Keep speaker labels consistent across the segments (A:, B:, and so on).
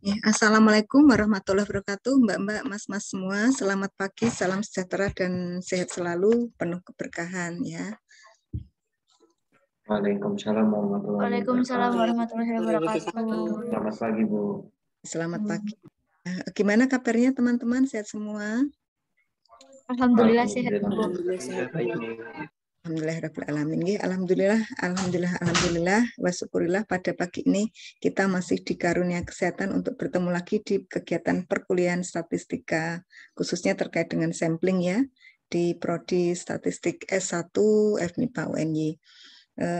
A: Ya, Assalamualaikum warahmatullahi wabarakatuh, Mbak-mbak, mas-mas semua. Selamat pagi, salam sejahtera dan sehat selalu, penuh keberkahan ya.
B: Waalaikumsalam warahmatullahi wabarakatuh. Selamat pagi, Bu.
A: Selamat pagi. Gimana kabarnya teman-teman? Sehat semua?
C: Alhamdulillah sehat, Bu.
A: Alhamdulillahirrahmanirrahim. Alhamdulillah, wa syukurillah pada pagi ini kita masih dikarunia kesehatan untuk bertemu lagi di kegiatan perkuliahan statistika, khususnya terkait dengan sampling ya, di Prodi Statistik S1 FMIPA UNY.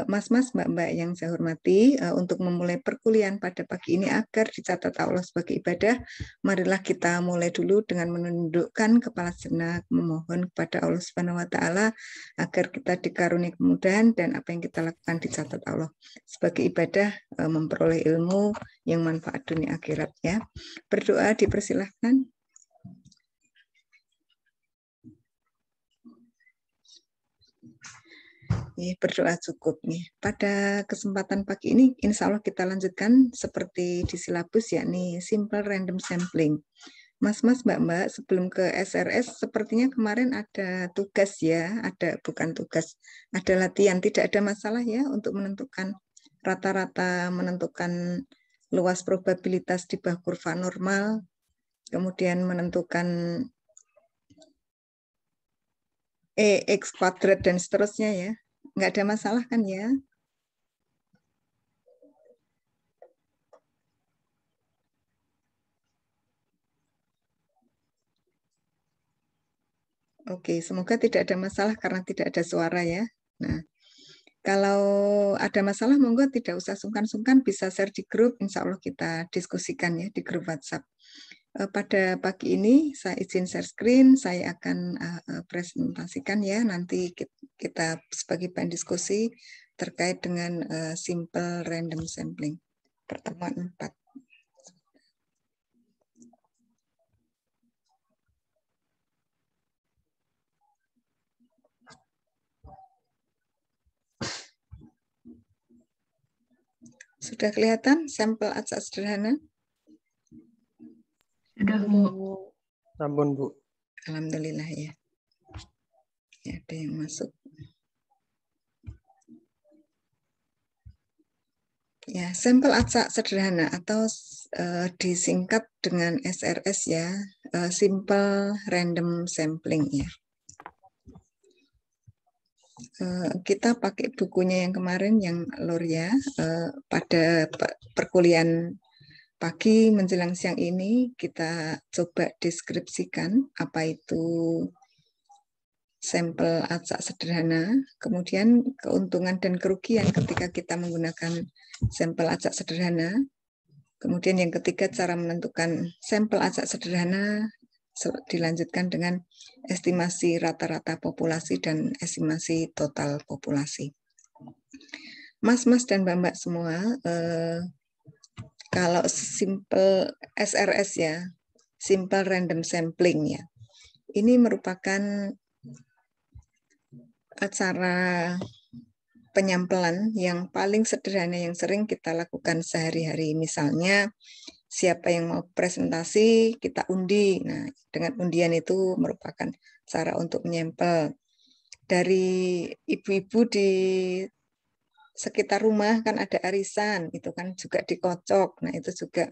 A: Mas-mas, mbak-mbak yang saya hormati, untuk memulai perkuliahan pada pagi ini agar dicatat Allah sebagai ibadah, marilah kita mulai dulu dengan menundukkan kepala sejenak, memohon kepada Allah Subhanahu wa Ta'ala agar kita dikaruniai kemudahan dan apa yang kita lakukan dicatat Allah sebagai ibadah, memperoleh ilmu yang manfaat dunia akhirat ya. Berdoa dipersilahkan. Berdoa cukup nih. Pada kesempatan pagi ini, insya Allah kita lanjutkan seperti di silabus, yakni simple random sampling. Mas-mas, mbak-mbak, sebelum ke SRS, sepertinya kemarin ada tugas ya, bukan tugas, ada latihan. Tidak ada masalah ya untuk menentukan rata-rata, menentukan luas probabilitas di bawah kurva normal, kemudian menentukan X kuadrat dan seterusnya ya. Nggak ada masalah kan ya? Oke, semoga tidak ada masalah karena tidak ada suara ya. Nah, kalau ada masalah, monggo tidak usah sungkan-sungkan, bisa share di grup, insya Allah kita diskusikan ya di grup WhatsApp. Pada pagi ini saya izin share screen, saya akan presentasikan ya, nanti kita sebagai bahan diskusi terkait dengan simple random sampling, pertemuan 4. Sudah kelihatan sampel acak sederhana?
C: Sudah, Bu.
B: Sampun, Bu.
A: Alhamdulillah ya. Ya, ada yang masuk. Ya, sampel acak sederhana atau disingkat dengan SRS ya, simple random sampling ya. Kita pakai bukunya yang kemarin yang Loria, pada perkuliahan pagi menjelang siang ini kita coba deskripsikan apa itu sampel acak sederhana, kemudian keuntungan dan kerugian ketika kita menggunakan sampel acak sederhana. Kemudian yang ketiga, cara menentukan sampel acak sederhana, dilanjutkan dengan estimasi rata-rata populasi dan estimasi total populasi. Mas-mas dan mbak-mbak semua, kalau simple SRS ya, simple random sampling ya, ini merupakan cara penyampelan yang paling sederhana yang sering kita lakukan sehari-hari. Misalnya siapa yang mau presentasi, kita undi. Nah, dengan undian itu merupakan cara untuk menyampel. Dari ibu-ibu di sekitar rumah kan ada arisan, itu kan juga dikocok. Nah, itu juga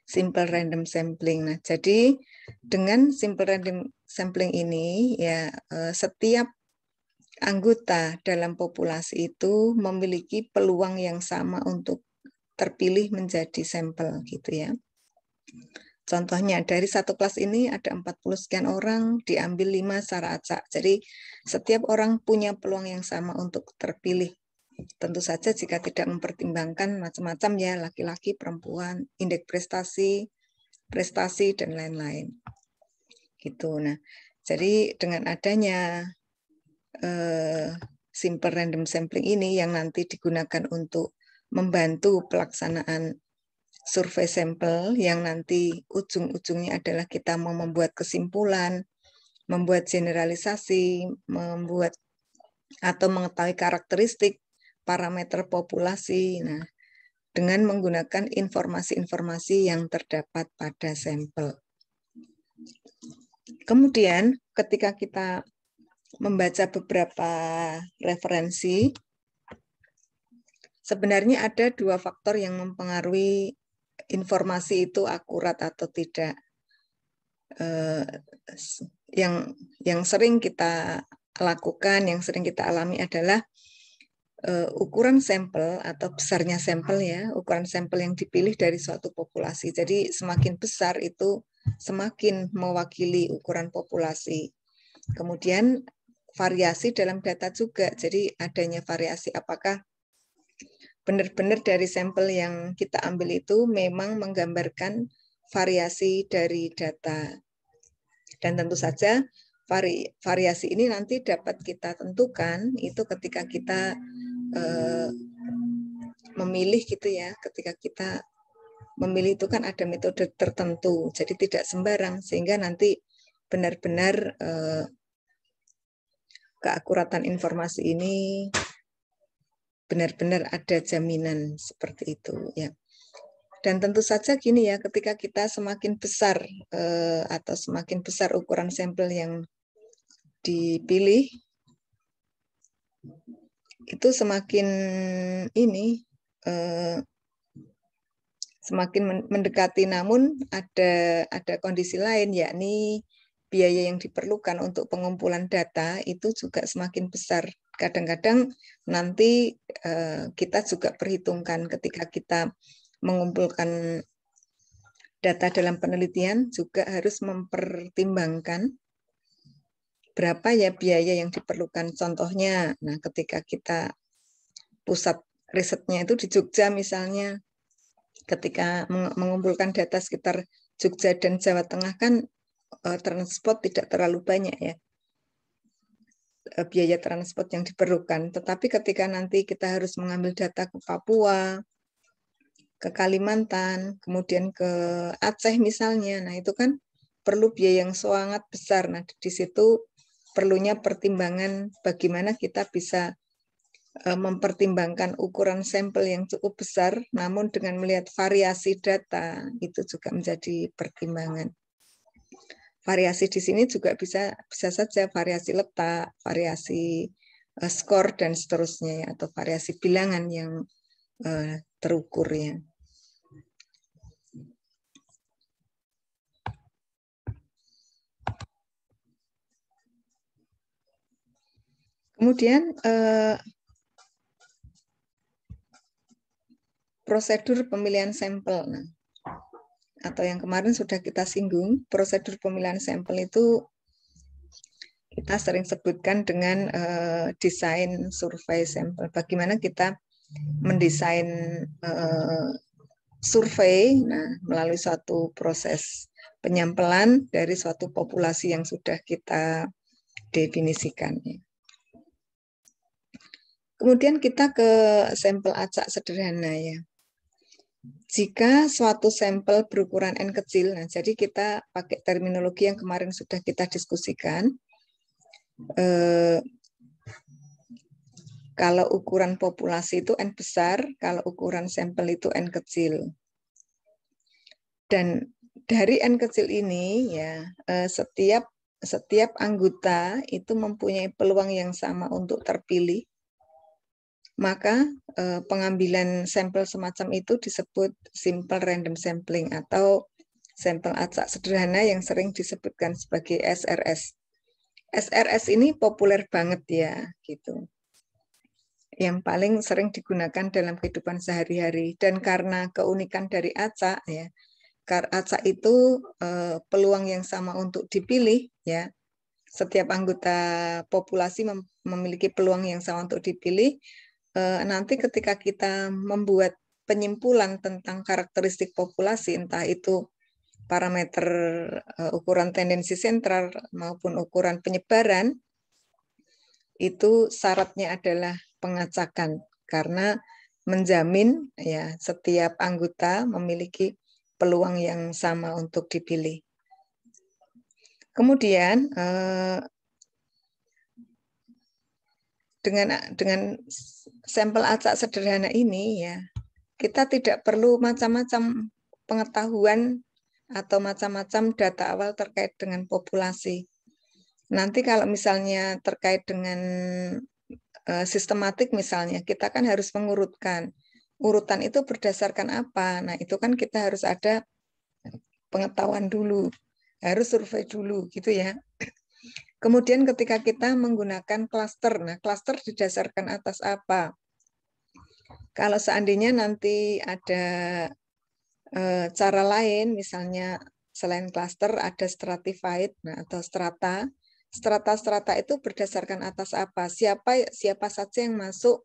A: simple random sampling. Nah, jadi dengan simple random sampling ini ya setiap anggota dalam populasi itu memiliki peluang yang sama untuk terpilih menjadi sampel gitu ya. Contohnya dari satu kelas ini ada 40 sekian orang, diambil 5 secara acak. Jadi setiap orang punya peluang yang sama untuk terpilih. Tentu saja jika tidak mempertimbangkan macam-macam ya, laki-laki, perempuan, indeks prestasi dan lain-lain. Gitu. Nah, jadi dengan adanya simple random sampling ini yang nanti digunakan untuk membantu pelaksanaan survei sampel yang nanti ujung-ujungnya adalah kita mau membuat kesimpulan, membuat generalisasi, membuat atau mengetahui karakteristik parameter populasi. Nah, dengan menggunakan informasi-informasi yang terdapat pada sampel. Kemudian, ketika kita membaca beberapa referensi, sebenarnya ada dua faktor yang mempengaruhi informasi itu akurat atau tidak. Yang sering kita lakukan, yang sering kita alami adalah ukuran sampel atau besarnya sampel ya, ukuran sampel yang dipilih dari suatu populasi. Jadi semakin besar itu semakin mewakili ukuran populasi. Kemudian variasi dalam data juga. Jadi adanya variasi apakah benar-benar dari sampel yang kita ambil itu memang menggambarkan variasi dari data. Dan tentu saja variasi ini nanti dapat kita tentukan itu ketika kita memilih gitu ya. Ketika kita memilih itu kan ada metode tertentu, jadi tidak sembarang, sehingga nanti benar-benar keakuratan informasi ini benar-benar ada jaminan seperti itu ya. Dan tentu saja gini ya, ketika kita semakin besar atau semakin besar ukuran sampel yang dipilih, itu semakin ini semakin mendekati, namun ada kondisi lain, yakni biaya yang diperlukan untuk pengumpulan data itu juga semakin besar. Kadang-kadang nanti kita juga perhitungkan ketika kita mengumpulkan data dalam penelitian juga harus mempertimbangkan berapa ya biaya yang diperlukan. Contohnya, nah ketika kita pusat risetnya itu di Jogja misalnya, ketika mengumpulkan data sekitar Jogja dan Jawa Tengah kan transport tidak terlalu banyak ya, biaya transport yang diperlukan. Tetapi ketika nanti kita harus mengambil data ke Papua, ke Kalimantan, kemudian ke Aceh misalnya, nah itu kan perlu biaya yang sangat besar. Nah di situ perlunya pertimbangan bagaimana kita bisa mempertimbangkan ukuran sampel yang cukup besar, namun dengan melihat variasi data itu juga menjadi pertimbangan. Variasi di sini juga bisa saja variasi letak, variasi skor dan seterusnya ya, atau variasi bilangan yang terukur ya. Kemudian prosedur pemilihan sampel. Nah, atau yang kemarin sudah kita singgung, prosedur pemilihan sampel itu kita sering sebutkan dengan desain survei sampel. Bagaimana kita mendesain survei melalui suatu proses penyampelan dari suatu populasi yang sudah kita definisikan. Kemudian kita ke sampel acak sederhana ya. Jika suatu sampel berukuran N kecil, nah jadi kita pakai terminologi yang kemarin sudah kita diskusikan. Kalau ukuran populasi itu N besar, kalau ukuran sampel itu N kecil. Dan dari N kecil ini ya setiap anggota itu mempunyai peluang yang sama untuk terpilih. Maka pengambilan sampel semacam itu disebut simple random sampling atau sampel acak sederhana yang sering disebutkan sebagai SRS. SRS ini populer banget ya, gitu. Yang paling sering digunakan dalam kehidupan sehari-hari, dan karena keunikan dari acak ya, acak itu peluang yang sama untuk dipilih ya. Setiap anggota populasi memiliki peluang yang sama untuk dipilih. Nanti ketika kita membuat penyimpulan tentang karakteristik populasi, entah itu parameter ukuran tendensi sentral maupun ukuran penyebaran, itu syaratnya adalah pengacakan karena menjamin ya setiap anggota memiliki peluang yang sama untuk dipilih. Kemudian dengan sampel acak sederhana ini ya, kita tidak perlu macam-macam pengetahuan atau macam-macam data awal terkait dengan populasi. Nanti kalau misalnya terkait dengan sistematik misalnya, kita kan harus mengurutkan. Urutan itu berdasarkan apa? Nah, itu kan kita harus ada pengetahuan dulu, harus survei dulu gitu ya. Kemudian ketika kita menggunakan klaster, nah klaster didasarkan atas apa? Kalau seandainya nanti ada cara lain, misalnya selain klaster ada stratified, nah atau strata. Strata-strata itu berdasarkan atas apa? Siapa saja yang masuk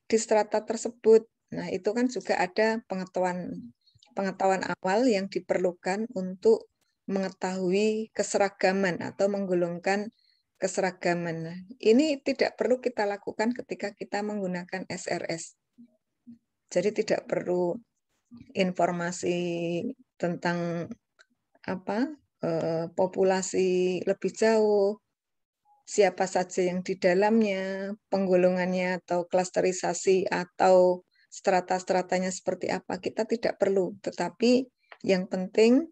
A: di strata tersebut. Nah, itu kan juga ada pengetahuan awal yang diperlukan untuk mengetahui keseragaman atau menggolongkan keseragaman. Nah, ini tidak perlu kita lakukan ketika kita menggunakan SRS. Jadi tidak perlu informasi tentang populasi lebih jauh, siapa saja yang di dalamnya, penggolongannya atau klasterisasi atau strata-stratanya seperti apa, kita tidak perlu. Tetapi yang penting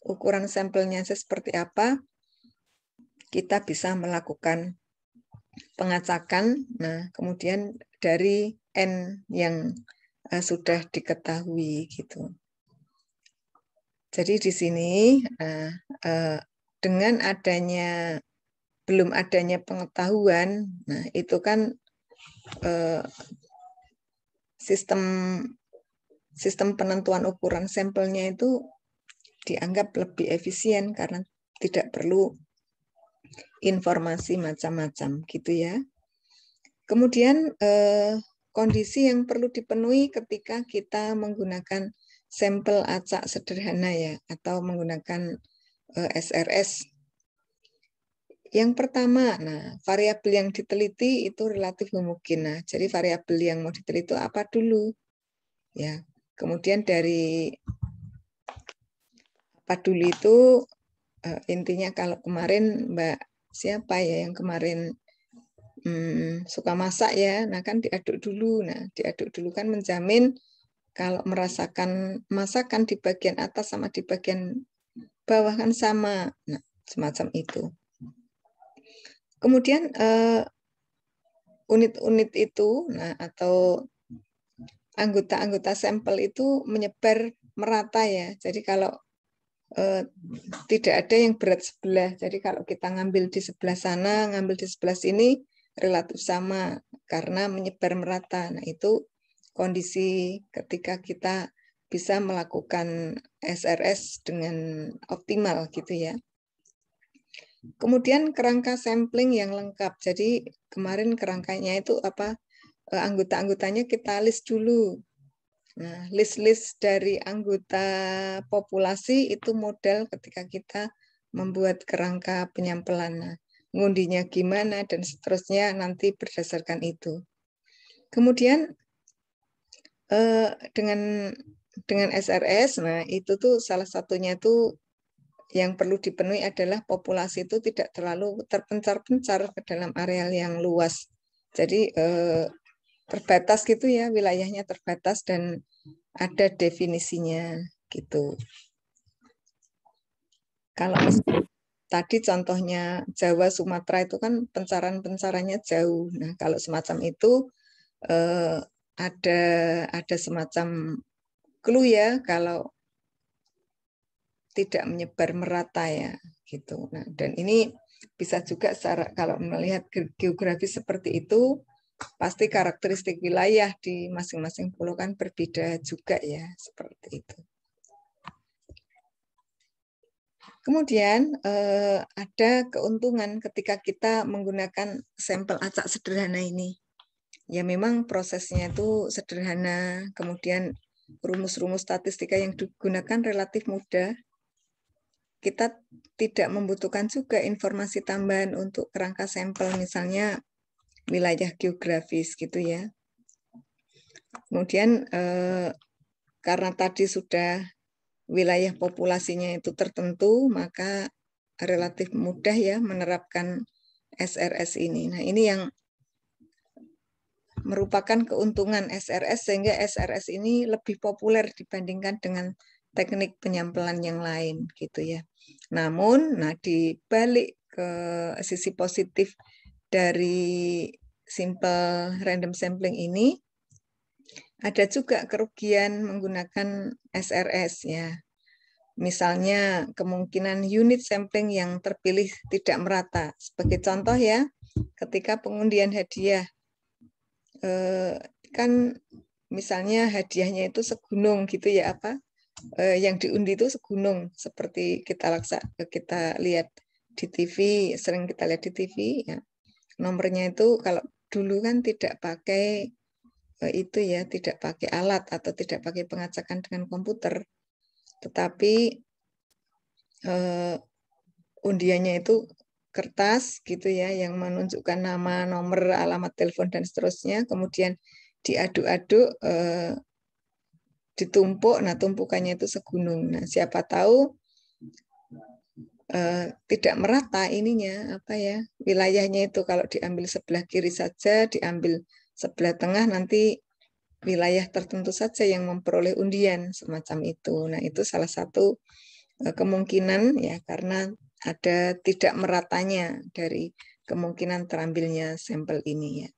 A: ukuran sampelnya seperti apa, kita bisa melakukan pengacakan. Nah, kemudian dari N yang sudah diketahui gitu. Jadi di sini dengan belum adanya pengetahuan, nah itu kan sistem penentuan ukuran sampelnya itu dianggap lebih efisien karena tidak perlu informasi macam-macam gitu ya. Kemudian kondisi yang perlu dipenuhi ketika kita menggunakan sampel acak sederhana ya atau menggunakan SRS. Yang pertama, nah variabel yang diteliti itu relatif homogen. Nah, jadi variabel yang mau diteliti itu apa dulu? Ya, kemudian dari apa dulu itu intinya kalau kemarin Mbak siapa ya yang kemarin suka masak ya, nah kan diaduk dulu. Nah, diaduk dulu kan menjamin kalau merasakan masakan di bagian atas sama di bagian bawah kan sama. Nah, semacam itu. Kemudian unit-unit itu, nah atau anggota-anggota sampel itu menyebar merata ya. Jadi kalau tidak ada yang berat sebelah. Jadi kalau kita ngambil di sebelah sana, ngambil di sebelah sini relatif sama karena menyebar merata. Nah, itu kondisi ketika kita bisa melakukan SRS dengan optimal gitu ya. Kemudian kerangka sampling yang lengkap. Jadi kemarin kerangkanya itu apa? Anggota-anggotanya kita list dulu. Nah, list-list dari anggota populasi itu modal ketika kita membuat kerangka penyampelan. Nah, ngundinya gimana dan seterusnya nanti berdasarkan itu. Kemudian dengan SRS, nah itu tuh salah satunya tuh yang perlu dipenuhi adalah populasi itu tidak terlalu terpencar-pencar ke dalam areal yang luas. Jadi terbatas gitu ya, wilayahnya terbatas dan ada definisinya gitu. Kalau tadi contohnya Jawa, Sumatera itu kan pencaran-pencarannya jauh. Nah, kalau semacam itu ada semacam clue ya kalau tidak menyebar merata ya gitu. Nah, dan ini bisa juga kalau melihat geografi seperti itu pasti karakteristik wilayah di masing-masing pulau kan berbeda juga ya seperti itu. Kemudian ada keuntungan ketika kita menggunakan sampel acak sederhana ini. Ya memang prosesnya itu sederhana, kemudian rumus-rumus statistika yang digunakan relatif mudah. Kita tidak membutuhkan juga informasi tambahan untuk kerangka sampel, misalnya wilayah geografis gitu ya. Kemudian karena tadi sudah wilayah populasinya itu tertentu, maka relatif mudah ya menerapkan SRS ini. Nah, ini yang merupakan keuntungan SRS sehingga SRS ini lebih populer dibandingkan dengan teknik penyampelan yang lain gitu ya. Namun, nah di balik ke sisi positif dari simple random sampling ini ada juga kerugian menggunakan SRS ya. Misalnya kemungkinan unit sampling yang terpilih tidak merata. Sebagai contoh ya, ketika pengundian hadiah kan misalnya hadiahnya itu segunung gitu ya yang diundi itu segunung seperti kita lihat di TV, sering kita lihat di TV ya. Nomornya itu kalau dulu kan tidak pakai itu ya, tidak pakai alat atau tidak pakai pengacakan dengan komputer. Tetapi undiannya itu kertas gitu ya yang menunjukkan nama, nomor, alamat telepon dan seterusnya, kemudian diaduk-aduk ditumpuk, nah tumpukannya itu segunung. Nah, siapa tahu tidak merata ininya wilayahnya itu, kalau diambil sebelah kiri saja, diambil sebelah tengah, nanti wilayah tertentu saja yang memperoleh undian semacam itu. Nah, itu salah satu kemungkinan ya, karena ada tidak meratanya dari kemungkinan terambilnya sampel ini ya.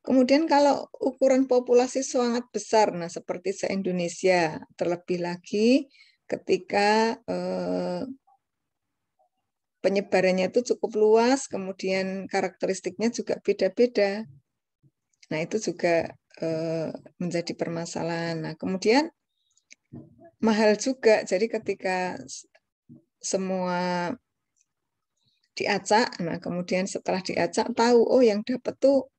A: Kemudian kalau ukuran populasi sangat besar, nah seperti se-Indonesia, terlebih lagi ketika penyebarannya itu cukup luas, kemudian karakteristiknya juga beda-beda. Nah, itu juga menjadi permasalahan. Nah, kemudian mahal juga. Jadi ketika semua diacak, nah kemudian setelah diacak tahu, oh yang dapat tuh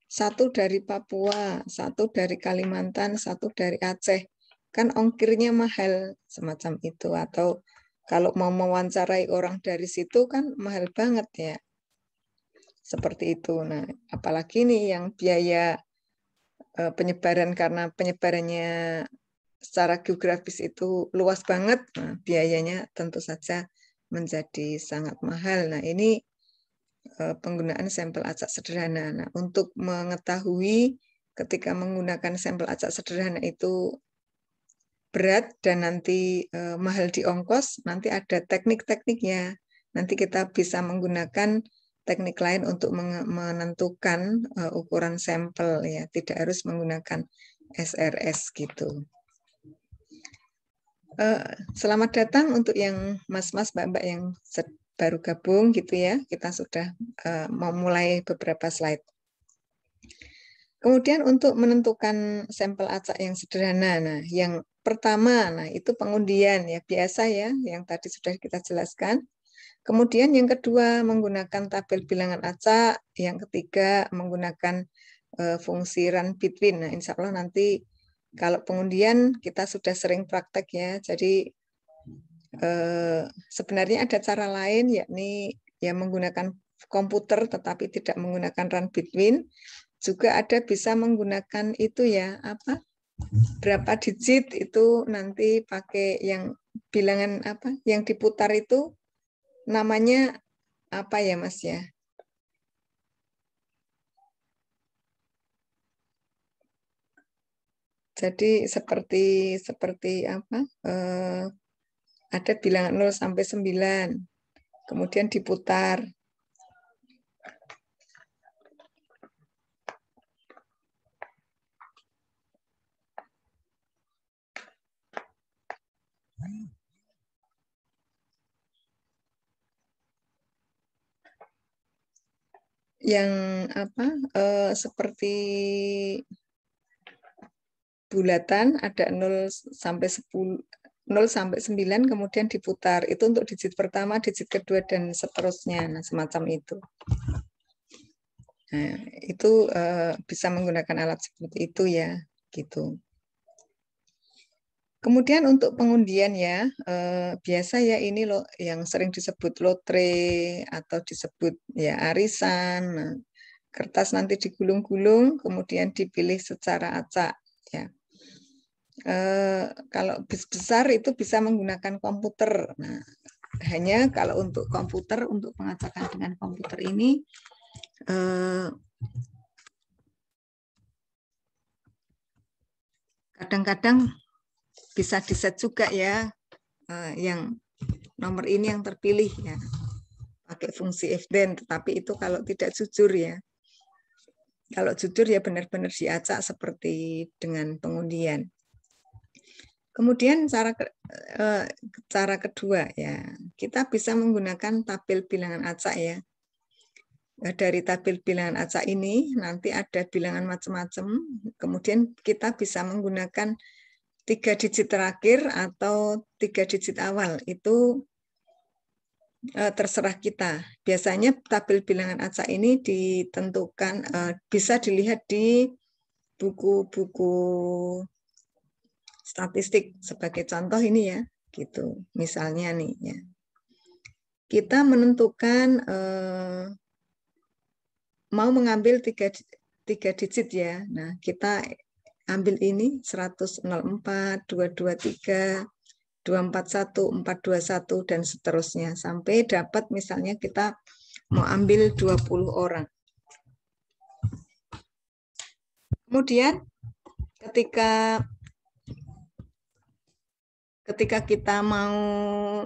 A: satu dari Papua, satu dari Kalimantan, satu dari Aceh. Kan ongkirnya mahal semacam itu. Atau kalau mau mewawancarai orang dari situ kan mahal banget ya. Seperti itu. Nah, apalagi nih yang biaya penyebaran, karena penyebarannya secara geografis itu luas banget, nah, biayanya tentu saja menjadi sangat mahal. Nah, ini penggunaan sampel acak sederhana. Nah, untuk mengetahui ketika menggunakan sampel acak sederhana itu berat dan nanti mahal di ongkos, nanti ada teknik-tekniknya. Nanti kita bisa menggunakan teknik lain untuk menentukan ukuran sampel ya, tidak harus menggunakan SRS gitu. Selamat datang untuk yang mas-mas, mbak-mbak yang baru gabung gitu ya. Kita sudah mau mulai beberapa slide. Kemudian untuk menentukan sampel acak yang sederhana, nah yang pertama, nah itu pengundian ya, biasa ya, yang tadi sudah kita jelaskan. Kemudian yang kedua menggunakan tabel bilangan acak, yang ketiga menggunakan fungsi run between. Nah, insya Allah nanti kalau pengundian kita sudah sering praktek ya, jadi sebenarnya ada cara lain, yakni ya menggunakan komputer tetapi tidak menggunakan run between. Juga ada bisa menggunakan itu ya, berapa digit itu nanti pakai yang bilangan yang diputar itu namanya apa ya Mas ya? Jadi seperti ada bilangan 0 sampai 9. Kemudian diputar. Yang seperti bulatan ada 0 sampai 10, 0 sampai 9, kemudian diputar. Itu untuk digit pertama, digit kedua, dan seterusnya. Nah, semacam itu. Nah, itu bisa menggunakan alat seperti itu ya, gitu. Kemudian untuk pengundian ya, biasa ya ini loh yang sering disebut lotre atau disebut ya arisan. Nah, kertas nanti digulung-gulung, kemudian dipilih secara acak. Ya. Kalau bis besar itu bisa menggunakan komputer. Nah, hanya kalau untuk komputer, untuk pengacakan dengan komputer ini Kadang-kadang bisa di-set juga ya, yang nomor ini yang terpilih ya, pakai fungsi if then, tetapi itu kalau tidak jujur ya. Kalau jujur ya benar-benar diacak seperti dengan pengundian. Kemudian cara kedua ya, kita bisa menggunakan tabel bilangan acak ya. Dari tabel bilangan acak ini nanti ada bilangan macam-macam. Kemudian kita bisa menggunakan 3 digit terakhir atau 3 digit awal. Itu terserah kita. Biasanya tabel bilangan acak ini ditentukan, bisa dilihat di buku-buku statistik. Sebagai contoh ini ya, gitu. Misalnya nih ya, kita menentukan mau mengambil 3 digit ya. Nah, kita ambil ini 104, 223, 241, 421 dan seterusnya sampai dapat misalnya kita mau ambil 20 orang. Kemudian ketika kita mau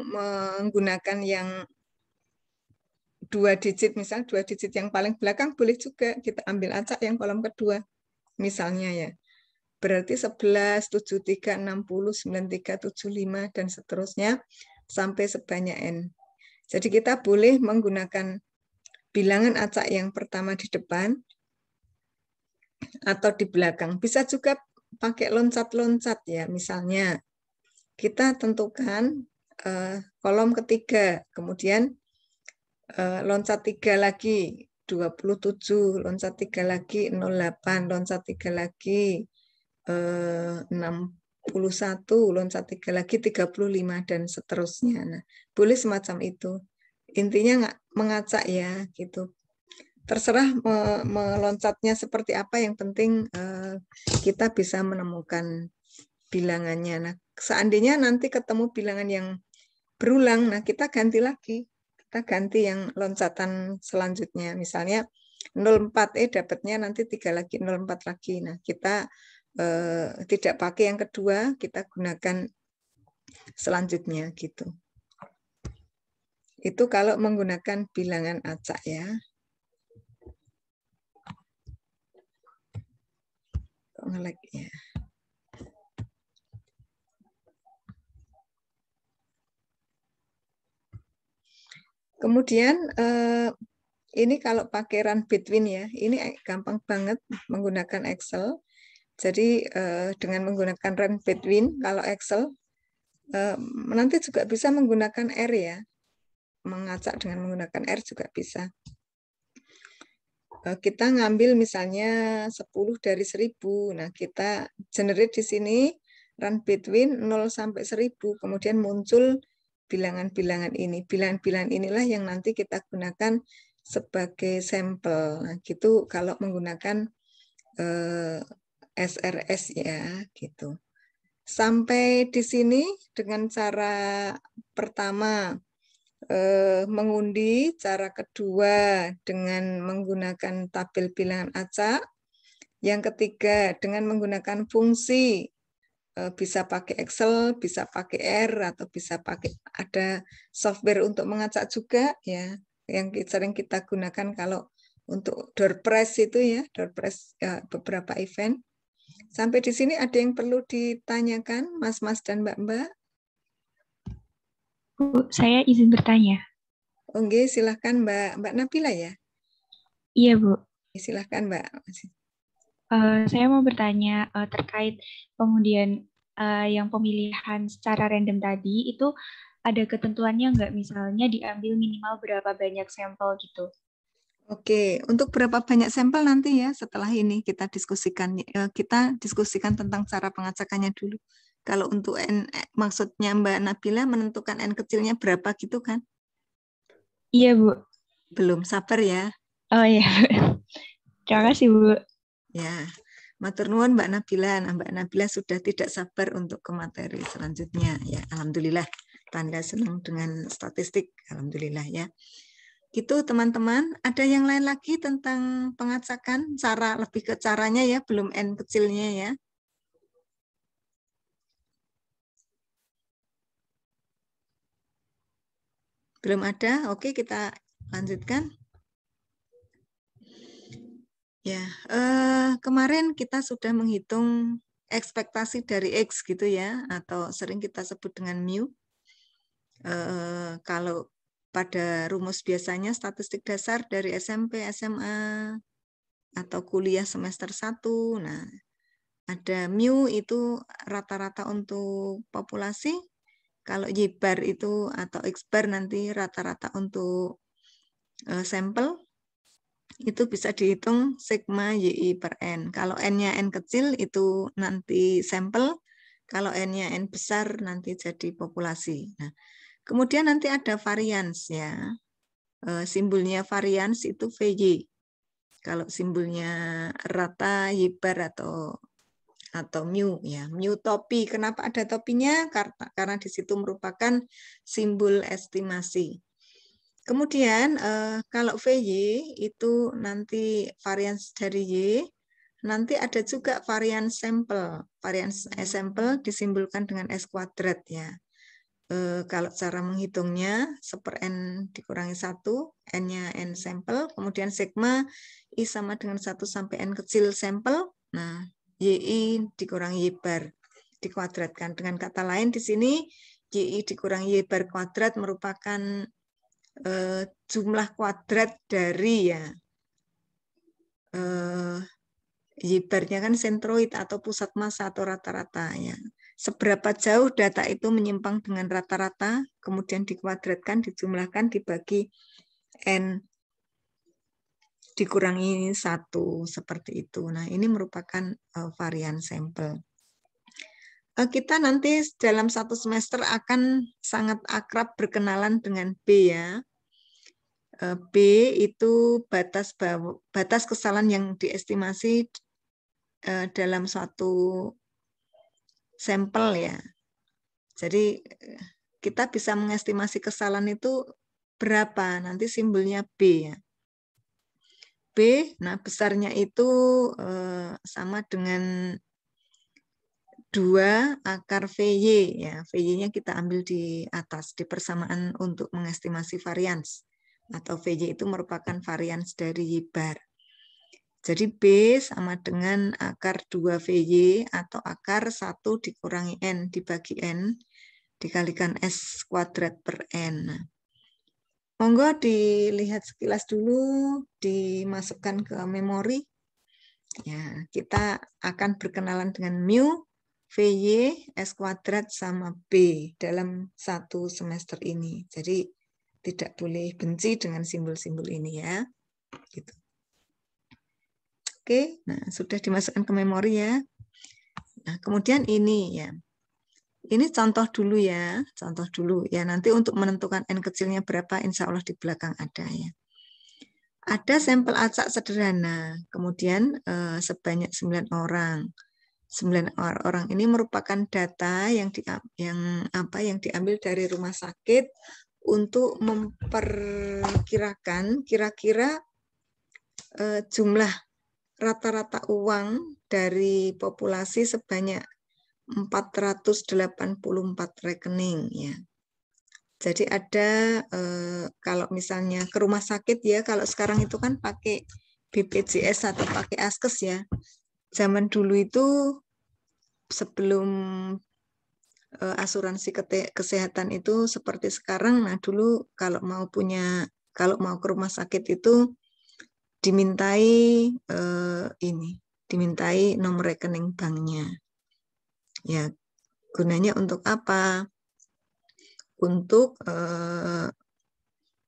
A: menggunakan yang 2 digit, misal 2 digit yang paling belakang, boleh juga kita ambil acak yang kolom kedua. Misalnya ya, berarti 11, 73, 60, 93, 75, dan seterusnya sampai sebanyak N. Jadi kita boleh menggunakan bilangan acak yang pertama di depan atau di belakang. Bisa juga pakai loncat-loncat ya, misalnya kita tentukan kolom ketiga, kemudian loncat 3 lagi 27, loncat 3 lagi 08, loncat 3 lagi 61, loncat 3 lagi 35 dan seterusnya. Nah, boleh semacam itu. Intinya nggak mengacak ya gitu. Terserah meloncatnya seperti apa, yang penting kita bisa menemukan bilangannya. Nah, seandainya nanti ketemu bilangan yang berulang, nah kita ganti lagi. Kita ganti yang loncatan selanjutnya. Misalnya 04, dapatnya nanti 3 lagi, 04 lagi. Nah, kita tidak pakai yang kedua, kita gunakan selanjutnya gitu. Itu kalau menggunakan bilangan acak ya. Kok nge-lag ya? Kemudian ini kalau pakai run between ya, ini gampang banget menggunakan Excel. Jadi dengan menggunakan run between, kalau Excel nanti juga bisa menggunakan R ya, mengacak dengan menggunakan R juga bisa. Kita ngambil misalnya 10 dari 10. Nah, kita generate di sini run between 0 sampai 1000, kemudian muncul bilangan-bilangan ini. Bilangan-bilangan inilah yang nanti kita gunakan sebagai sampel. Nah, gitu kalau menggunakan SRS ya, gitu. Sampai di sini dengan cara pertama mengundi, cara kedua dengan menggunakan tabel bilangan acak, yang ketiga dengan menggunakan fungsi, bisa pakai Excel, bisa pakai R, atau bisa pakai ada software untuk mengacak juga ya, yang sering kita gunakan kalau untuk door prize itu ya, door prize beberapa event. Sampai di sini ada yang perlu ditanyakan, Mas-mas dan Mbak-mbak?
C: Bu, saya izin bertanya.
A: Oke, silahkan Mbak Nabila ya.
C: Iya, Bu.
A: Silahkan Mbak.
C: Saya mau bertanya terkait pengundian yang pemilihan secara random tadi, itu ada ketentuannya nggak? Misalnya diambil minimal berapa banyak sampel gitu?
A: Oke, untuk berapa banyak sampel nanti ya setelah ini kita diskusikan. Kita diskusikan tentang cara pengacakannya dulu. Kalau untuk N, maksudnya Mbak Nabila menentukan N kecilnya berapa gitu kan?
C: Iya, Bu.
A: Belum, sabar ya.
C: Oh iya, terima kasih, Bu.
A: Ya, matur nuwun Mbak Nabila. Nah, Mbak Nabila sudah tidak sabar untuk ke materi selanjutnya. Ya, alhamdulillah. Tanda senang dengan statistik. Alhamdulillah ya. Gitu teman-teman. Ada yang lain lagi tentang pengacakan? Cara lebih ke caranya ya, belum N kecilnya ya. Belum ada? Oke, kita lanjutkan. Ya, kemarin kita sudah menghitung ekspektasi dari X gitu ya, atau sering kita sebut dengan mu. Kalau pada rumus biasanya statistik dasar dari SMP, SMA, atau kuliah semester 1. Nah, ada mu itu rata-rata untuk populasi. Kalau Y bar itu atau X bar nanti rata-rata untuk sampel. Itu bisa dihitung sigma YI per N. Kalau N-nya N kecil itu nanti sampel. Kalau N-nya N besar nanti jadi populasi. Nah, kemudian nanti ada varians ya. Simbolnya varians itu VY. Kalau simbolnya rata, Y bar atau mu ya, mu topi. Kenapa ada topinya? Karena di situ merupakan simbol estimasi. Kemudian kalau VY itu nanti varians dari Y, nanti ada juga varians sampel. Varians sampel disimbolkan dengan S kuadrat ya. Kalau cara menghitungnya 1/N dikurangi 1, N-nya N sampel, kemudian sigma I sama dengan 1 sampai N kecil sampel. Nah, YI dikurangi Y bar dikuadratkan. Dengan kata lain di sini YI dikurangi Y bar kuadrat merupakan jumlah kuadrat dari ya Y bar-nya kan sentroid atau pusat massa atau rata-rata ya. Seberapa jauh data itu menyimpang dengan rata-rata, kemudian dikuadratkan, dijumlahkan, dibagi N dikurangi 1 seperti itu. Nah, ini merupakan varian sampel. Kita nanti dalam 1 semester akan sangat akrab berkenalan dengan B ya. B itu batas kesalahan yang diestimasi dalam suatu sampel ya. Jadi kita bisa mengestimasi kesalahan itu berapa, nanti simbolnya B ya. B, nah besarnya itu sama dengan 2 akar VY ya. VY-nya kita ambil di atas di persamaan untuk mengestimasi varians. Atau VY itu merupakan varians dari Y bar. Jadi B sama dengan akar 2 VY atau akar 1 dikurangi N dibagi N dikalikan S kuadrat per N. Monggo dilihat sekilas dulu, dimasukkan ke memori. Ya, kita akan berkenalan dengan mu, VY, S kuadrat sama B dalam 1 semester ini. Jadi tidak boleh benci dengan simbol-simbol ini ya. Gitu. Oke, nah sudah dimasukkan ke memori ya. Nah, kemudian ini ya. Ini contoh dulu ya, contoh dulu ya. Nanti untuk menentukan N kecilnya berapa, insya Allah di belakang ada ya. Ada sampel acak sederhana, kemudian sebanyak 9 orang. 9 orang ini merupakan data yang diambil dari rumah sakit untuk memperkirakan kira-kira jumlah rata-rata uang dari populasi sebanyak 484 rekening ya. Jadi ada kalau misalnya ke rumah sakit ya, kalau sekarang itu kan pakai BPJS atau pakai Askes ya. Zaman dulu itu sebelum asuransi kesehatan itu seperti sekarang, nah dulu kalau mau ke rumah sakit itu dimintai dimintai nomor rekening banknya. Ya, gunanya untuk apa? Untuk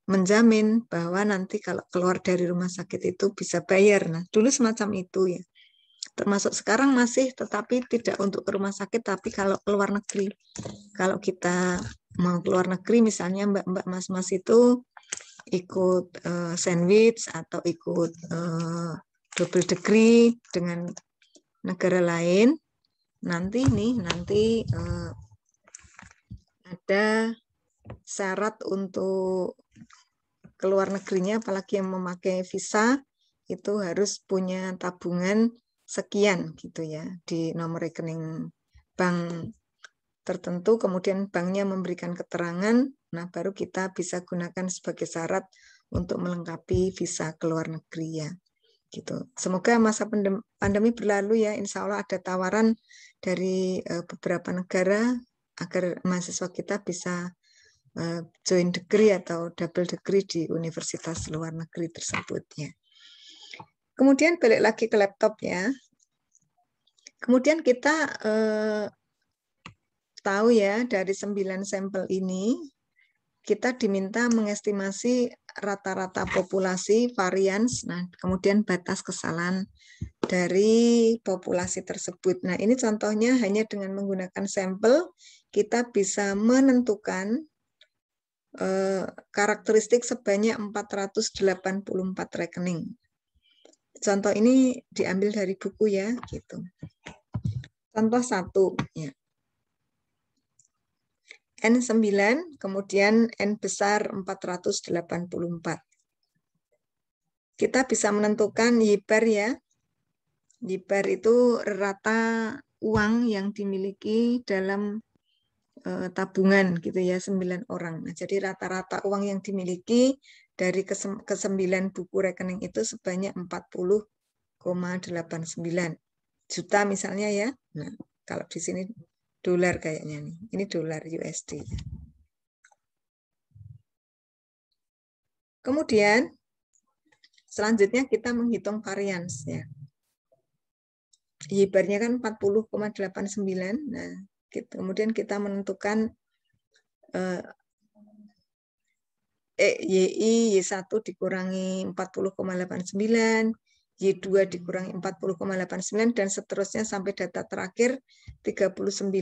A: menjamin bahwa nanti kalau keluar dari rumah sakit itu bisa bayar. Nah, dulu semacam itu ya. Termasuk sekarang masih, tetapi tidak untuk ke rumah sakit, tapi kalau keluar negeri. Kalau kita mau keluar negeri, misalnya mbak-mbak mas-mas itu ikut sandwich atau ikut double degree dengan negara lain, nanti ada syarat untuk keluar negerinya, apalagi yang memakai visa itu harus punya tabungan sekian gitu ya di nomor rekening bank tertentu, kemudian banknya memberikan keterangan Nah, baru kita bisa gunakan sebagai syarat untuk melengkapi visa ke luar negeri ya. Gitu. Semoga masa pandemi berlalu ya. Insya Allah ada tawaran dari beberapa negara agar mahasiswa kita bisa join degree atau double degree di universitas luar negeri tersebut ya. Kemudian balik lagi ke laptop ya. Kemudian kita tahu ya dari 9 sampel ini kita diminta mengestimasi rata-rata populasi, varians, nah kemudian batas kesalahan dari populasi tersebut. Nah ini contohnya hanya dengan menggunakan sampel kita bisa menentukan karakteristik sebanyak 484 rekening. Contoh ini diambil dari buku ya, gitu. Contoh 1 ya. N9, kemudian N besar 484. Kita bisa menentukan YIBAR ya. YIBAR itu rata uang yang dimiliki dalam tabungan gitu ya, 9 orang. Nah, jadi rata-rata uang yang dimiliki dari ke-9 buku rekening itu sebanyak 40,89 juta misalnya ya. Nah, kalau di sini dolar kayaknya nih. Ini dolar USD. Kemudian selanjutnya kita menghitung varians ya. YIBAR-nya kan 40,89. Nah, kemudian kita menentukan YI Y1 dikurangi 40,89, Y2 dikurangi 40,89 dan seterusnya sampai data terakhir 39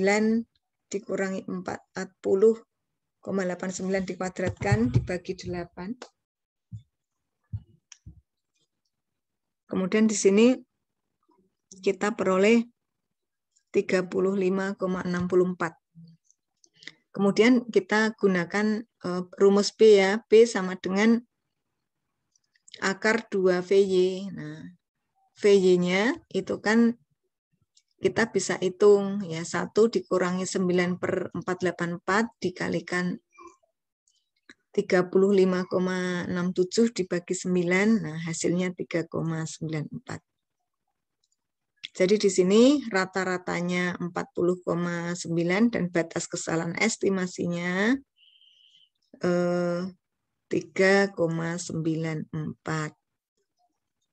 A: dikurangi 40,89 dikuadratkan dibagi 8. Kemudian di sini kita peroleh 35,64. Kemudian kita gunakan rumus B ya. B sama dengan akar 2 VY. Nah, VY-nya itu kan kita bisa hitung ya, 1 dikurangi 9/484 dikalikan 35,67 dibagi 9, nah hasilnya 3,94. Jadi di sini rata-ratanya 40,9 dan batas kesalahan estimasinya 3,94.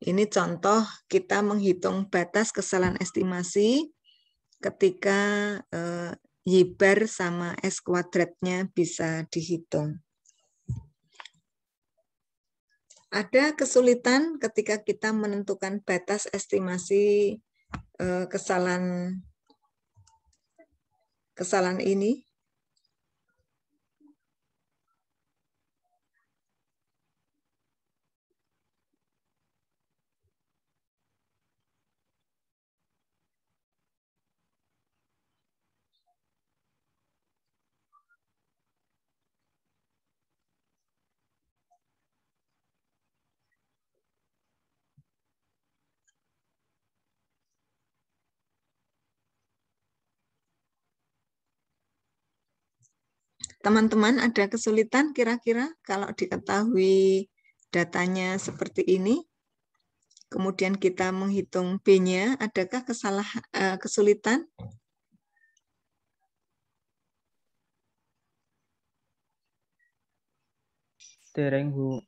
A: Ini contoh kita menghitung batas kesalahan estimasi ketika YIBAR sama S kuadratnya bisa dihitung. Ada kesulitan ketika kita menentukan batas estimasi kesalahan ini. Teman-teman ada kesulitan kira-kira kalau diketahui datanya seperti ini? Kemudian kita menghitung B-nya, adakah kesulitan?
B: Dereng, Bu.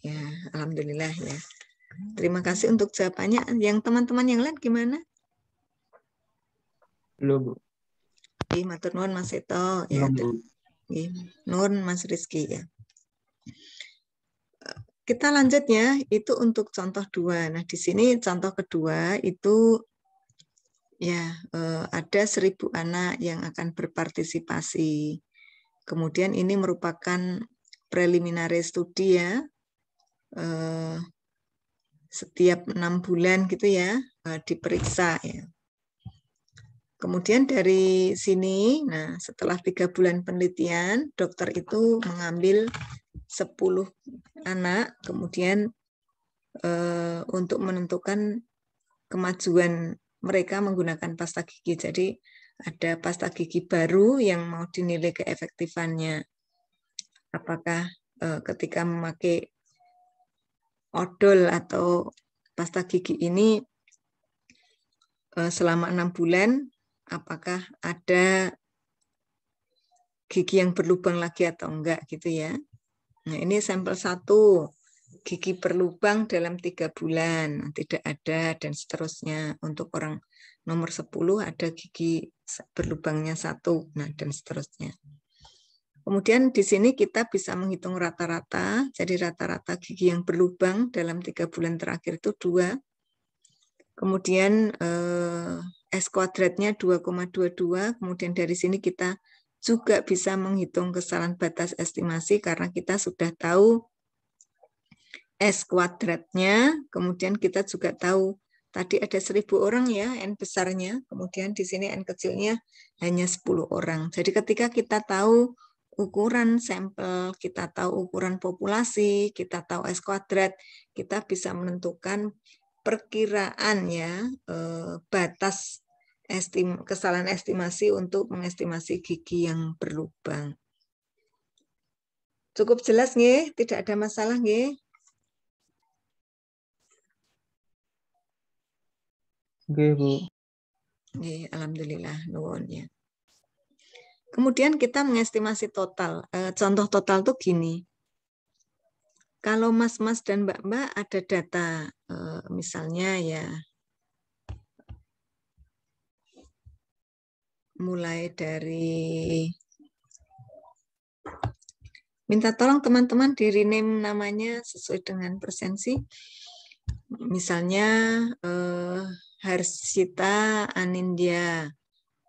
A: Ya, alhamdulillah ya. Terima kasih untuk jawabannya. Yang teman-teman yang lain gimana?
B: Belum, Bu.
A: Matur nuwun Mas Seto ya.
B: Belum, Bu.
A: Nuwun Mas Rizky ya. Kita lanjut ya, itu untuk contoh 2. Nah, di sini contoh kedua itu ya ada 1.000 anak yang akan berpartisipasi. Kemudian ini merupakan preliminary studi ya. Setiap 6 bulan gitu ya, diperiksa ya. Kemudian dari sini, nah setelah 3 bulan penelitian, dokter itu mengambil 10 anak, kemudian untuk menentukan kemajuan mereka menggunakan pasta gigi. Jadi ada pasta gigi baru yang mau dinilai keefektifannya. Apakah ketika memakai odol atau pasta gigi ini selama 6 bulan, apakah ada gigi yang berlubang lagi atau enggak gitu ya. Nah, ini sampel 1, gigi berlubang dalam 3 bulan, tidak ada, dan seterusnya. Untuk orang nomor 10 ada gigi berlubangnya 1, nah dan seterusnya. Kemudian di sini kita bisa menghitung rata-rata, jadi rata-rata gigi yang berlubang dalam 3 bulan terakhir itu 2. Kemudian S kuadratnya 2,22, kemudian dari sini kita juga bisa menghitung kesalahan batas estimasi karena kita sudah tahu S kuadratnya, kemudian kita juga tahu tadi ada 1000 orang ya, N besarnya, kemudian di sini N kecilnya hanya 10 orang. Jadi ketika kita tahu ukuran sampel, kita tahu ukuran populasi, kita tahu S kuadrat, kita bisa menentukan perkiraan ya batas kesalahan estimasi untuk mengestimasi gigi yang berlubang. Cukup jelas nggih? Tidak ada masalah nggih?
B: Oke, Bu.
A: Nggih, alhamdulillah nuwun ya. Kemudian kita mengestimasi total. Contoh total tuh gini. Kalau mas-mas dan mbak-mbak ada data, misalnya ya, mulai dari, minta tolong teman-teman di rename namanya sesuai dengan presensi. Misalnya Harsita Anindya,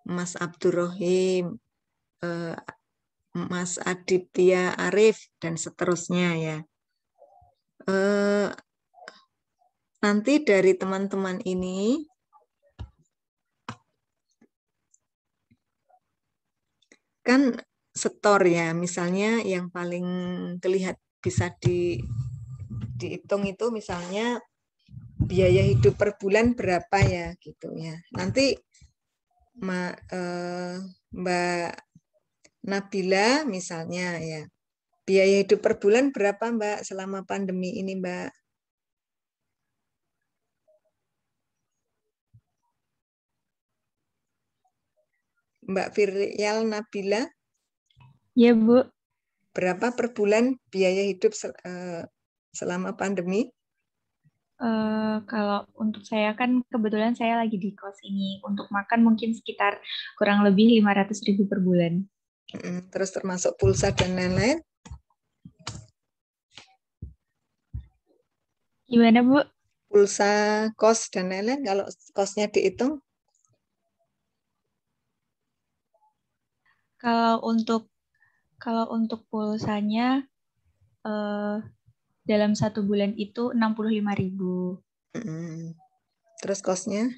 A: Mas Abdurrahim, Mas Aditya Arif, dan seterusnya ya. Nanti dari teman-teman ini kan setor ya, misalnya yang paling kelihatan bisa dihitung itu misalnya biaya hidup per bulan berapa ya gitu ya. Nanti Mbak Nabila misalnya ya, biaya hidup per bulan berapa Mbak selama pandemi ini Mbak? Mbak Firial Nabila?
C: Ya, Bu.
A: Berapa per bulan biaya hidup selama pandemi?
C: Kalau untuk saya kan kebetulan saya lagi di kos ini. Untuk makan mungkin sekitar kurang lebih 500.000 per bulan.
A: Terus termasuk pulsa dan lain-lain?
C: Gimana, Bu?
A: Pulsa, kos, dan lain-lain, kalau kosnya dihitung?
C: Kalau untuk pulsanya dalam 1 bulan itu 65.000.
A: Terus kosnya?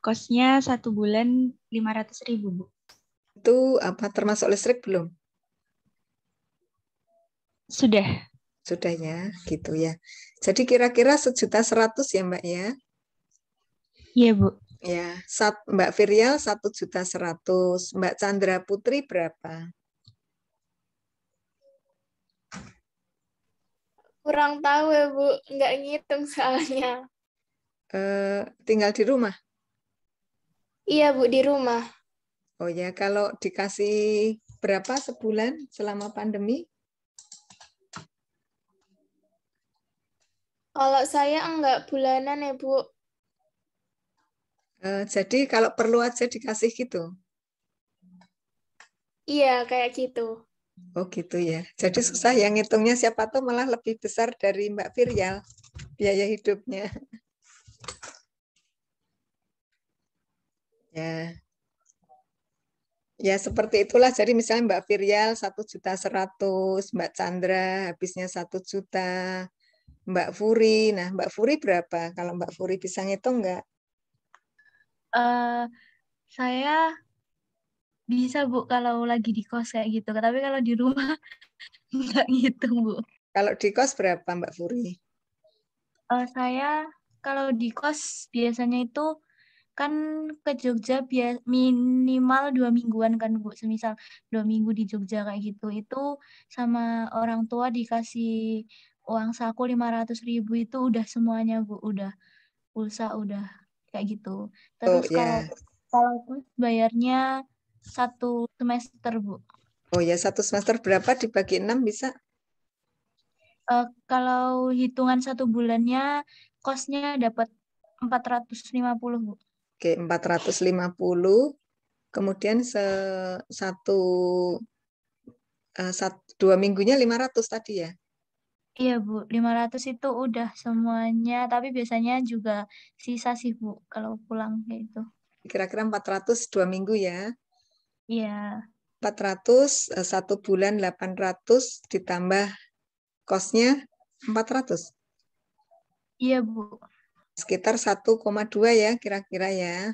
C: Kosnya 1 bulan 500.000, Bu.
A: Itu apa termasuk listrik belum?
C: Sudah.
A: Sudah ya, gitu ya. Jadi kira-kira 1.100.000 ya Mbak ya?
C: Iya, Bu.
A: Ya, Mbak Virial 1.100.000. Mbak Chandra Putri berapa?
D: Kurang tahu ya, Bu. Nggak ngitung soalnya.
A: Tinggal di rumah?
D: Iya, Bu, di rumah.
A: Oh ya, kalau dikasih berapa sebulan selama pandemi?
D: Kalau saya enggak bulanan ya, Bu.
A: Jadi kalau perlu aja dikasih gitu?
D: Iya, kayak gitu.
A: Oh gitu ya. Jadi susah yang ngitungnya, siapa tahu malah lebih besar dari Mbak Virial biaya hidupnya. Ya. Ya seperti itulah. Jadi misalnya Mbak Virial 1.100.000, Mbak Chandra habisnya 1 juta, Mbak Furi. Nah Mbak Furi berapa? Kalau Mbak Furi bisa ngitung nggak?
E: Saya bisa, Bu, kalau lagi di kos kayak gitu. Tapi kalau di rumah nggak ngitung, Bu.
A: Kalau di kos berapa Mbak Furi?
E: Saya kalau di kos biasanya itu kan ke Jogja minimal 2 mingguan kan Bu, semisal 2 minggu di Jogja kayak gitu, itu sama orang tua dikasih uang saku 500.000 itu udah semuanya Bu, udah pulsa udah kayak gitu.
A: Oh
E: Terus
A: ya,
E: kalau kos bayarnya 1 semester Bu.
A: oh ya, 1 semester berapa dibagi 6 bisa?
E: Kalau hitungan 1 bulannya kosnya dapat 450 Bu.
A: Oke, 450. Kemudian satu 2 minggunya 500 tadi ya.
E: Iya Bu, 500 itu udah semuanya, tapi biasanya juga sisa sih Bu kalau pulang kayak itu.
A: Kira-kira 400 2 minggu ya.
E: Iya,
A: 400 1 bulan 800 ditambah kosnya 400.
E: iya Bu,
A: Sekitar 1,2 ya kira-kira ya.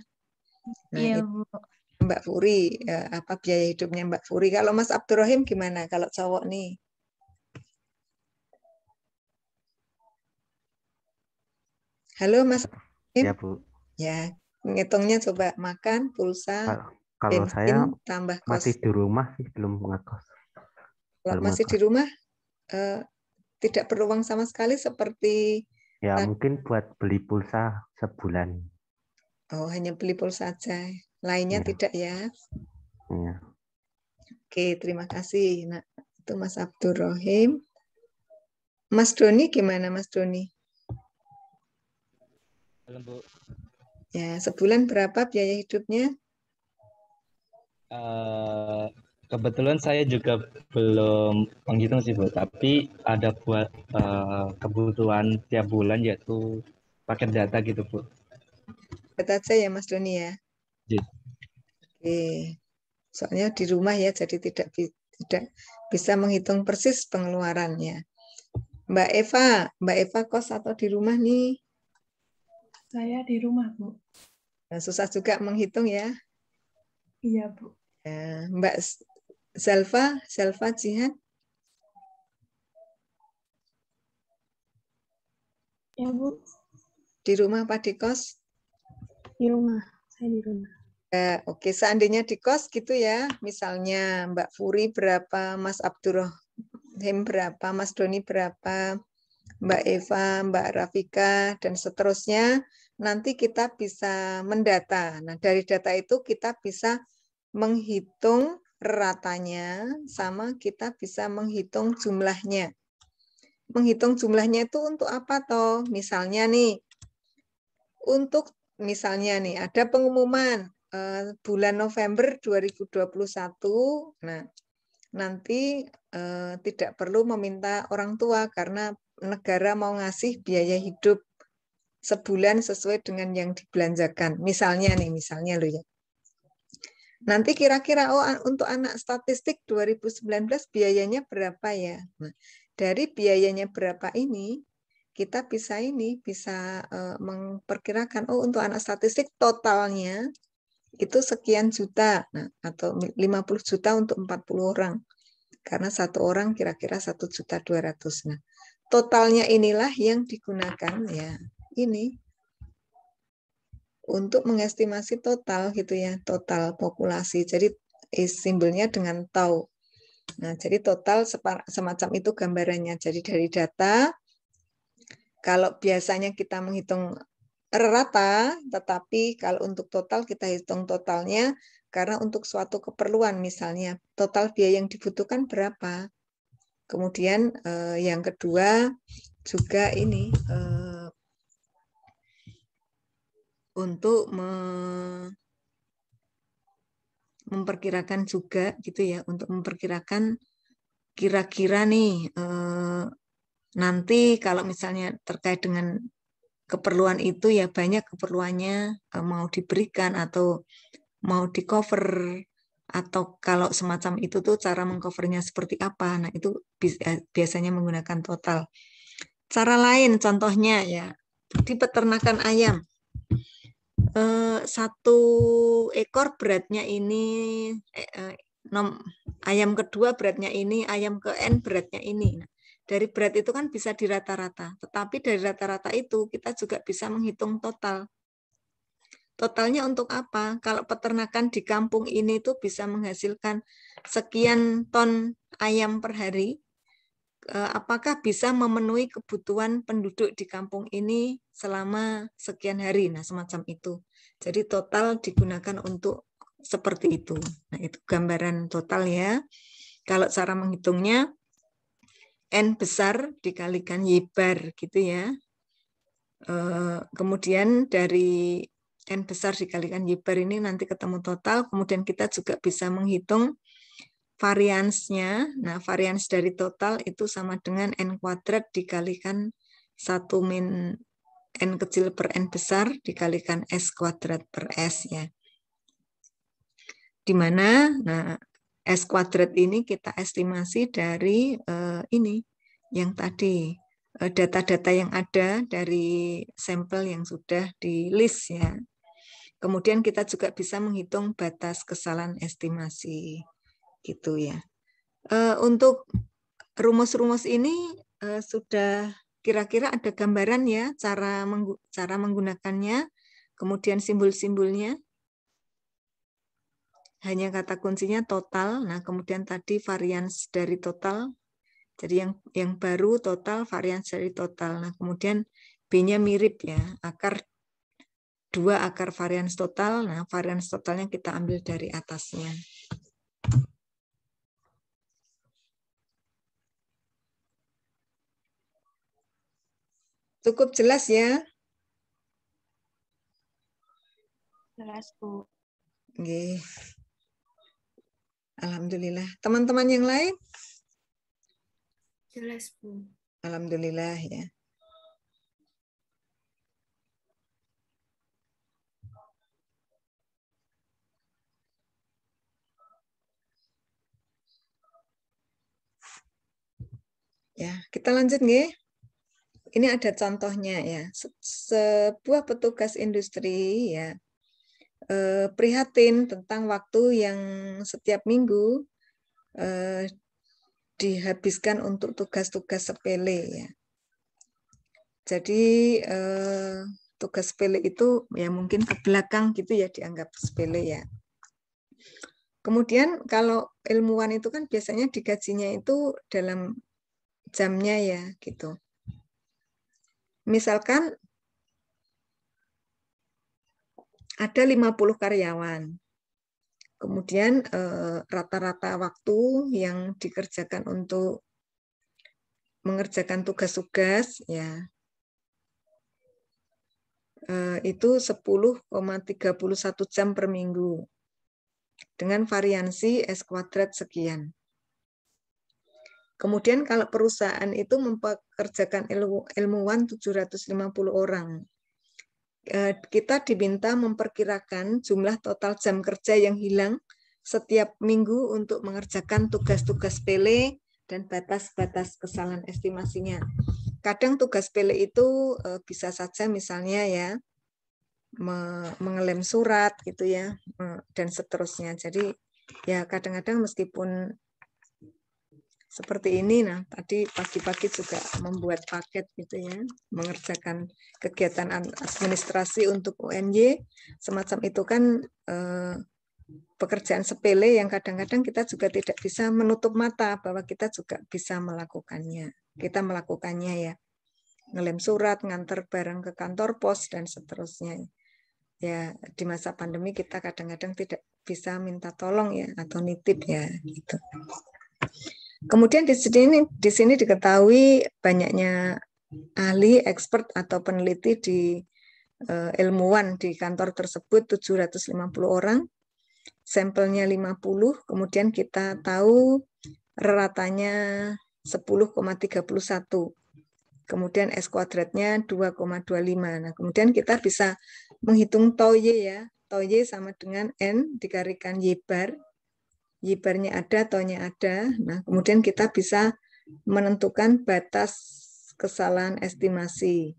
A: Nah,
E: iya
A: itu
E: Bu.
A: Mbak Furi, apa biaya hidupnya Mbak Furi. Kalau Mas Abdurrahim gimana kalau cowok nih? Halo Mas Abdurrahim.
B: Ya Bu.
A: Ya, ngitungnya coba makan, pulsa,
B: Kalau saya
A: bensin, tambah kos.
B: masih di rumah sih, belum ngekos.
A: Kalau
B: Belum
A: masih di
B: ngekos.
A: rumah, tidak perlu uang sama sekali seperti
B: Ya
A: tadi.
B: mungkin buat beli pulsa sebulan.
A: Oh, hanya beli pulsa saja. Lainnya
B: Ya,
A: tidak ya.
B: ya.
A: Oke, terima kasih. Nah, itu Mas Abdurrahim. Mas Doni gimana Mas Doni?
F: Halo, Bu.
A: Ya, sebulan berapa biaya hidupnya?
F: Kebetulan saya juga belum menghitung sih, Bu, tapi ada buat kebutuhan tiap bulan yaitu paket data gitu, Bu.
A: Kata aja ya Mas Doni ya.
F: Jadi,
A: Oke. Soalnya di rumah ya, jadi tidak bisa menghitung persis pengeluarannya. Mbak Eva kos atau di rumah nih?
G: Saya di rumah, Bu.
A: Nah, susah juga menghitung ya.
G: Iya, Bu.
A: Ya, Mbak Zelva Jihan
G: Ya, Bu.
A: di rumah apa di kos?
G: Di rumah. Saya di rumah.
A: Oke, seandainya di kos gitu ya, misalnya Mbak Furi berapa, Mas Abdurrahim berapa, Mas Doni berapa, Mbak Eva, Mbak Rafika, dan seterusnya, nanti kita bisa mendata. Nah, dari data itu kita bisa menghitung ratanya, sama kita bisa menghitung jumlahnya. Menghitung jumlahnya itu untuk apa toh? Misalnya nih, untuk misalnya nih ada pengumuman bulan November 2021. Nah, nanti tidak perlu meminta orang tua karena negara mau ngasih biaya hidup sebulan sesuai dengan yang dibelanjakan. Misalnya loh ya. Nanti kira-kira untuk anak statistik 2019 biayanya berapa ya? Nah, dari biayanya berapa ini kita bisa memperkirakan untuk anak statistik totalnya itu sekian juta, nah, atau 50 juta untuk 40 orang. Karena satu orang kira-kira 1.200.000. Nah, totalnya inilah yang digunakan ya. Ini untuk mengestimasi total gitu ya, total populasi. Jadi simbolnya dengan tau. Nah, jadi total semacam itu gambarannya. Jadi dari data, kalau biasanya kita menghitung rata, tetapi kalau untuk total kita hitung totalnya, karena untuk suatu keperluan misalnya total biaya yang dibutuhkan berapa. Kemudian yang kedua juga ini untuk memperkirakan juga gitu ya, untuk memperkirakan kira-kira nih nanti kalau misalnya terkait dengan keperluan itu ya banyak keperluannya mau diberikan atau mau di cover, atau kalau semacam itu tuh cara mengcovernya seperti apa. Nah, itu biasanya menggunakan total. Cara lain contohnya ya di peternakan ayam. 1 ekor beratnya ini, ayam kedua beratnya ini, ayam ke N beratnya ini. Nah, dari berat itu kan bisa dirata-rata, tetapi dari rata-rata itu kita juga bisa menghitung total. totalnya untuk apa? Kalau peternakan di kampung ini itu bisa menghasilkan sekian ton ayam per hari, apakah bisa memenuhi kebutuhan penduduk di kampung ini selama sekian hari? Nah, semacam itu. Jadi total digunakan untuk seperti itu. Nah, itu gambaran total ya. Kalau cara menghitungnya, N besar dikalikan Y bar gitu ya. Kemudian dari N besar dikalikan Y bar ini nanti ketemu total. Kemudian kita juga bisa menghitung variansnya. Nah, varians dari total itu sama dengan N kuadrat dikalikan 1 min N kecil per N besar dikalikan S kuadrat per S ya. Di mana nah S kuadrat ini kita estimasi dari ini yang tadi data-data yang ada dari sampel yang sudah di list ya. Kemudian kita juga bisa menghitung batas kesalahan estimasi gitu ya. Untuk rumus-rumus ini sudah kira-kira ada gambaran ya cara menggunakannya, kemudian simbol-simbolnya. Hanya kata kuncinya total. Nah, kemudian tadi varians dari total. Jadi yang baru total, varians dari total. Nah, kemudian B-nya mirip ya, 2 akar varians total. Nah, varians totalnya kita ambil dari atasnya. Cukup jelas ya?
C: Jelas, Bu.
A: Oke. Alhamdulillah. Teman-teman yang lain?
D: Jelas, Bu.
A: Alhamdulillah ya. Ya, kita lanjut nggih. Ini ada contohnya ya. Sebuah petugas industri ya prihatin tentang waktu yang setiap minggu dihabiskan untuk tugas-tugas sepele ya. Jadi tugas sepele itu ya mungkin ke belakang gitu ya dianggap sepele ya. Kemudian kalau ilmuwan itu kan biasanya digajinya itu dalam jamnya ya gitu. Misalkan ada 50 karyawan. Kemudian rata-rata waktu yang dikerjakan untuk mengerjakan tugas-tugas ya itu 10,31 jam per minggu dengan variansi S kuadrat sekian. Kemudian kalau perusahaan itu mempekerjakan ilmuwan 750 orang. Kita diminta memperkirakan jumlah total jam kerja yang hilang setiap minggu untuk mengerjakan tugas-tugas sepele dan batas-batas kesalahan estimasinya. Kadang tugas sepele itu bisa saja misalnya ya mengelem surat gitu ya dan seterusnya. Jadi ya kadang-kadang meskipun seperti ini, nah tadi pagi-pagi juga membuat paket gitu ya, mengerjakan kegiatan administrasi untuk UNY, semacam itu kan pekerjaan sepele yang kadang-kadang kita juga tidak bisa menutup mata bahwa kita juga bisa melakukannya. Kita melakukannya ya, ngelem surat, ngantar barang ke kantor pos dan seterusnya. Ya di masa pandemi kita kadang-kadang tidak bisa minta tolong ya atau nitip ya gitu. Kemudian di sini diketahui banyaknya ahli, expert atau peneliti di ilmuwan di kantor tersebut 750 orang, sampelnya 50, kemudian kita tahu ratanya 10,31. Kemudian S kuadratnya 2,25. Nah, kemudian kita bisa menghitung tau Y ya. Tau Y sama dengan N dikalikan Y bar. Y barnya ada, tau-nya ada. Nah, kemudian kita bisa menentukan batas kesalahan estimasi.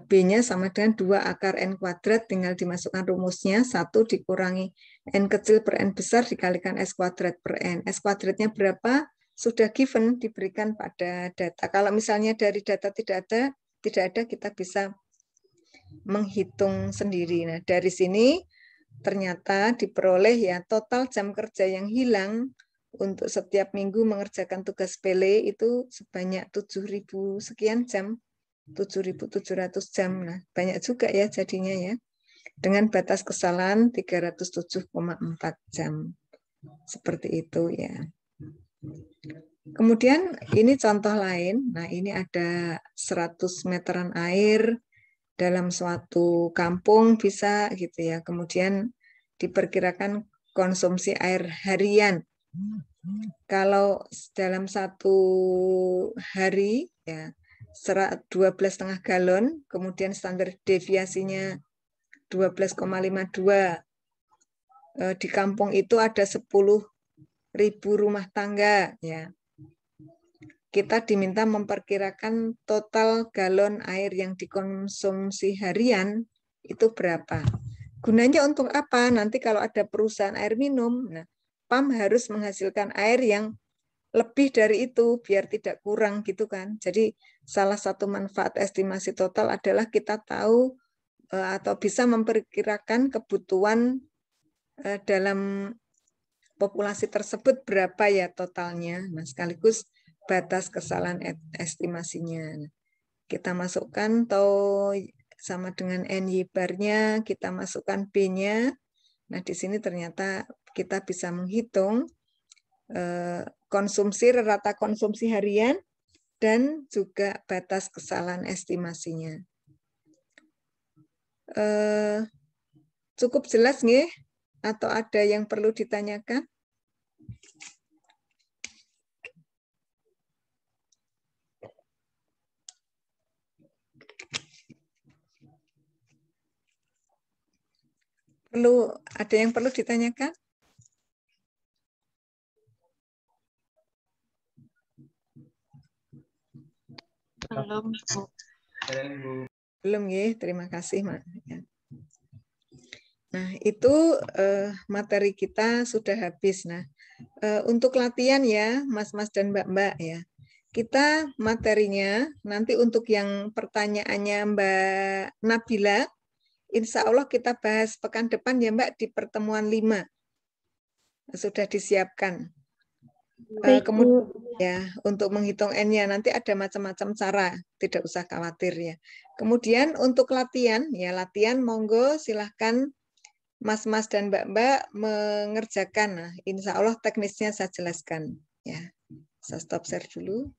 A: B-nya sama dengan 2 akar N kuadrat, tinggal dimasukkan rumusnya, 1 dikurangi N kecil per N besar dikalikan S kuadrat per N. S kuadratnya berapa? Sudah given, diberikan pada data. Kalau misalnya dari data tidak ada, kita bisa menghitung sendiri. Nah, dari sini ternyata diperoleh ya total jam kerja yang hilang untuk setiap minggu mengerjakan tugas sepele itu sebanyak 7.000 sekian jam, 7.700 jam. Nah, banyak juga ya jadinya ya. Dengan batas kesalahan 307,4 jam. Seperti itu ya. Kemudian ini contoh lain. Nah, ini ada 100 meteran air dalam suatu kampung bisa gitu ya. Kemudian diperkirakan konsumsi air harian. Kalau dalam satu hari ya 12,5 galon, kemudian standar deviasinya 12,52. Di kampung itu ada 10.000 rumah tangga ya. Kita diminta memperkirakan total galon air yang dikonsumsi harian itu berapa. Gunanya untuk apa? Nanti kalau ada perusahaan air minum, nah, PAM harus menghasilkan air yang lebih dari itu biar tidak kurang gitu kan. Jadi salah satu manfaat estimasi total adalah kita tahu atau bisa memperkirakan kebutuhan dalam populasi tersebut berapa ya totalnya. Nah, sekaligus batas kesalahan estimasinya. Kita masukkan atau sama dengan NY bar-nya, kita masukkan B-nya. Nah, di sini ternyata kita bisa menghitung konsumsi, rata konsumsi harian, dan juga batas kesalahan estimasinya. Cukup jelas nggih? Atau ada yang perlu ditanyakan? Ada yang perlu ditanyakan?
C: Belum, Bu.
A: Belum ya, terima kasih. Nah, itu materi kita sudah habis. Nah, untuk latihan ya, Mas-mas dan Mbak-mbak ya. Kita materinya nanti untuk yang pertanyaannya Mbak Nabila, insya Allah kita bahas pekan depan ya Mbak di pertemuan 5. Sudah disiapkan. Kemudian ya untuk menghitung N-nya nanti ada macam-macam cara, tidak usah khawatir ya. Kemudian untuk latihan ya latihan monggo silahkan Mas-mas dan Mbak-mbak mengerjakan. Nah, insya Allah teknisnya saya jelaskan ya. Saya stop share dulu.